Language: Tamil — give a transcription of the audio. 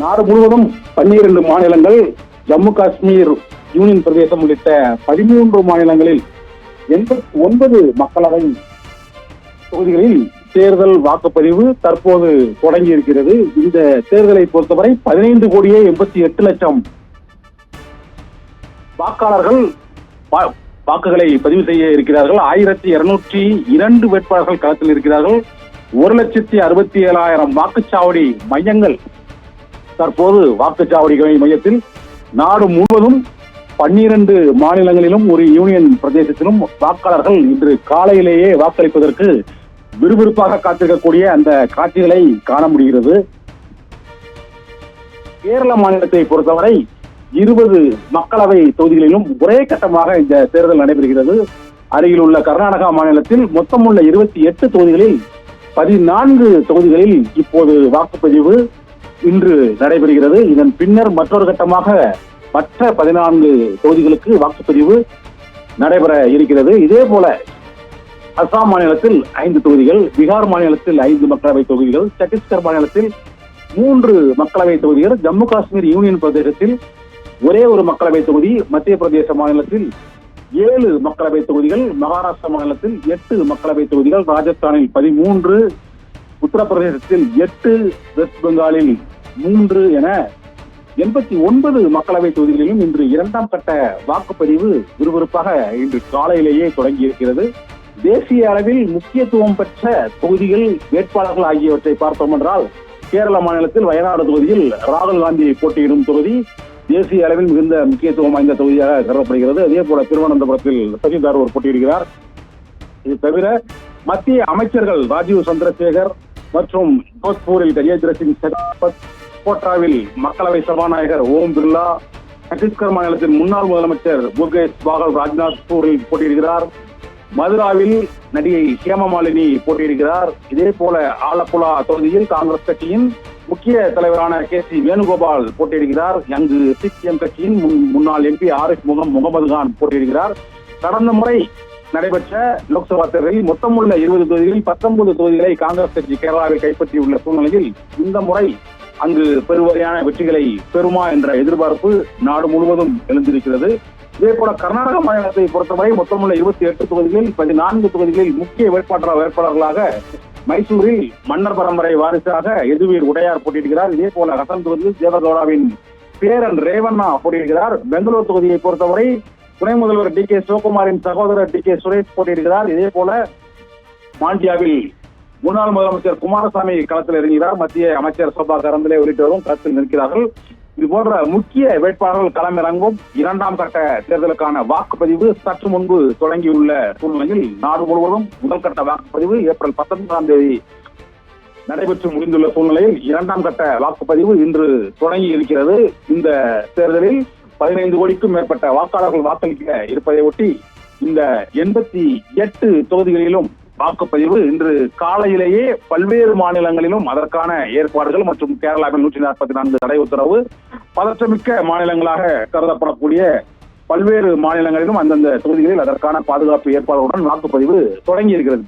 நாடு முழுவதும் 12 மாநிலங்கள், ஜம்மு காஷ்மீர் யூனியன் பிரதேசம் உள்ளிட்ட 13 மாநிலங்களில் 89 மக்களவை தொகுதிகளில் தேர்தல் வாக்குப்பதிவு தற்போது தொடங்கி இருக்கிறது. இந்த தேர்தலை பொறுத்தவரை 15,88,00,000 வாக்காளர்கள் வாக்குகளை பதிவு செய்ய இருக்கிறார்கள். 1202 வேட்பாளர்கள் களத்தில் இருக்கிறார்கள். 1,67,000 வாக்குச்சாவடி மையங்கள் தற்போது வாக்குச்சாவடி மையத்தில் நாடு முழுவதும் 12 மாநிலங்களிலும் ஒரு யூனியன் பிரதேசத்திலும் வாக்காளர்கள் இன்று காலையிலேயே வாக்களிப்பதற்கு விறுவிறுப்பாக காத்திருக்கக்கூடிய அந்த காட்சிகளை காண முடிகிறது. கேரள மாநிலத்தை பொறுத்தவரை 20 மக்களவை தொகுதிகளிலும் ஒரே கட்டமாக இந்த தேர்தல் நடைபெறுகிறது. அருகில் உள்ள கர்நாடகா மாநிலத்தில் மொத்தமுள்ள 28 தொகுதிகளில் 14 தொகுதிகளில் இப்போது வாக்குப்பதிவு இன்று நடைபெறுகிறது. இதன் பின்னர் மற்றொரு கட்டமாக மற்ற 14 தொகுதிகளுக்கு வாக்குப்பதிவு நடைபெற இருக்கிறது. இதே போல அசாம் மாநிலத்தில் 5 தொகுதிகள், பீகார் மாநிலத்தில் 5 மக்களவை தொகுதிகள், சத்தீஸ்கர் மாநிலத்தில் 3 மக்களவை தொகுதிகள், ஜம்மு காஷ்மீர் யூனியன் பிரதேசத்தில் ஒரே ஒரு மக்களவை தொகுதி, மத்திய பிரதேச மாநிலத்தில் 7 மக்களவை தொகுதிகள், மகாராஷ்டிரா மாநிலத்தில் 8 மக்களவை தொகுதிகள், ராஜஸ்தானில் 13, உத்தரப்பிரதேசத்தில் 8, வெஸ்ட் பெங்காலில் 3 என 89 மக்களவை தொகுதிகளிலும் இன்று 2ஆம் கட்ட வாக்குப்பதிவு விறுவிறுப்பாக இன்று காலையிலேயே தொடங்கி இருக்கிறது. தேசிய அளவில் முக்கியத்துவம் பெற்ற தொகுதிகள், வேட்பாளர்கள் ஆகியவற்றை பார்த்தோம் என்றால், கேரள மாநிலத்தில் வயநாடு தொகுதியில் ராகுல் காந்தி போட்டியிடும் தொகுதி தேசிய அளவில் மிகுந்த முக்கியத்துவம் வாய்ந்த தொகுதியாக கருதப்படுகிறது. அதே போல திருவனந்தபுரத்தில் சசி தரூர் போட்டியிடுகிறார். இது தவிர மத்திய அமைச்சர்கள் ராஜீவ் சந்திரசேகர் மற்றும் ஜோத்பூரில் கஜேந்திர சிங் ஷெகாவத், கோட்டாவில் மக்களவை சபாநாயகர் ஓம் பிர்லா, சத்தீஸ்கர் மாநிலத்தின் முன்னாள் முதலமைச்சர் புர்கேஷ் பாகல் ராஜ்நாத்பூரில் போட்டியிடுகிறார். மதுராவில் நடிகை ஹேமமாலினி போட்டியிடுகிறார். இதே போல ஆலப்புழா தொகுதியில் காங்கிரஸ் கட்சியின் முக்கிய தலைவரான KC வேணுகோபால் போட்டியிடுகிறார். அங்கு சிபிஎம் கட்சியின் முன்னாள் MP ஆரிஃப் முகமது கான் போட்டியிடுகிறார். கடந்த முறை நடைபெற்ற லோக்சபா தேர்தலில் மொத்தமுள்ள 20 தொகுதிகளில் 19 தொகுதிகளை காங்கிரஸ் கட்சி கேரளாவில் கைப்பற்றியுள்ள சூழ்நிலையில் இந்த முறை அங்கு பெருவாரியான வெற்றிகளை பெறுமா என்ற எதிர்பார்ப்பு நாடு முழுவதும் எழுந்திருக்கிறது. இதே போல கர்நாடக மாநிலத்தை பொறுத்தவரை மொத்தமுள்ள 28 தொகுதிகளில் 14 தொகுதிகளில் முக்கிய வேட்பாளர்களாக மைசூரில் மன்னர் பரம்பரை வாரிசாக எதுவீர் உடையார் போட்டியிடுகிறார். இதே போல ஹசன் தொகுதியில் தேவகவுடாவின் பேரன் ரேவண்ணா போட்டியிடுகிறார். பெங்களூர் தொகுதியை பொறுத்தவரை துணை முதல்வர் DK சிவகுமாரின் சகோதரர் DK சுரேஷ் போட்டியிடுகிறார். இதே போல மாண்டியாவில் முன்னாள் முதலமைச்சர் குமாரசாமி களத்தில் இறங்குகிறார். மத்திய அமைச்சர் சோபா கரந்தலே உள்ளிட்டவரும் களத்தில் நிற்கிறார்கள். இது போன்ற முக்கிய வேட்பாளர்கள் களமிறங்கும் 2ஆம் கட்ட தேர்தலுக்கான வாக்குப்பதிவு சற்று முன்பு தொடங்கியுள்ள சூழ்நிலையில் நாடு முழுவதும் முதல் கட்ட வாக்குப்பதிவு ஏப்ரல் 19ஆம் தேதி நடைபெற்று முடிந்துள்ள சூழ்நிலையில் 2ஆம் கட்ட வாக்குப்பதிவு இன்று தொடங்கி இருக்கிறது. இந்த தேர்தலில் 15 கோடிக்கும் மேற்பட்ட வாக்காளர்கள் வாக்களிக்க இருப்பதை ஒட்டி இந்த 88 தொகுதிகளிலும் வாக்குப்பதிவு இன்று காலையிலேயே பல்வேறு மாநிலங்களிலும் அதற்கான ஏற்பாடுகள் மற்றும் கேரளாவில் 144 தடை உத்தரவு, பதற்றமிக்க மாநிலங்களாக கருதப்படக்கூடிய பல்வேறு மாநிலங்களிலும் அந்தந்த தொகுதிகளில் அதற்கான பாதுகாப்பு ஏற்பாடுகளுடன் வாக்குப்பதிவு தொடங்கி இருக்கிறது.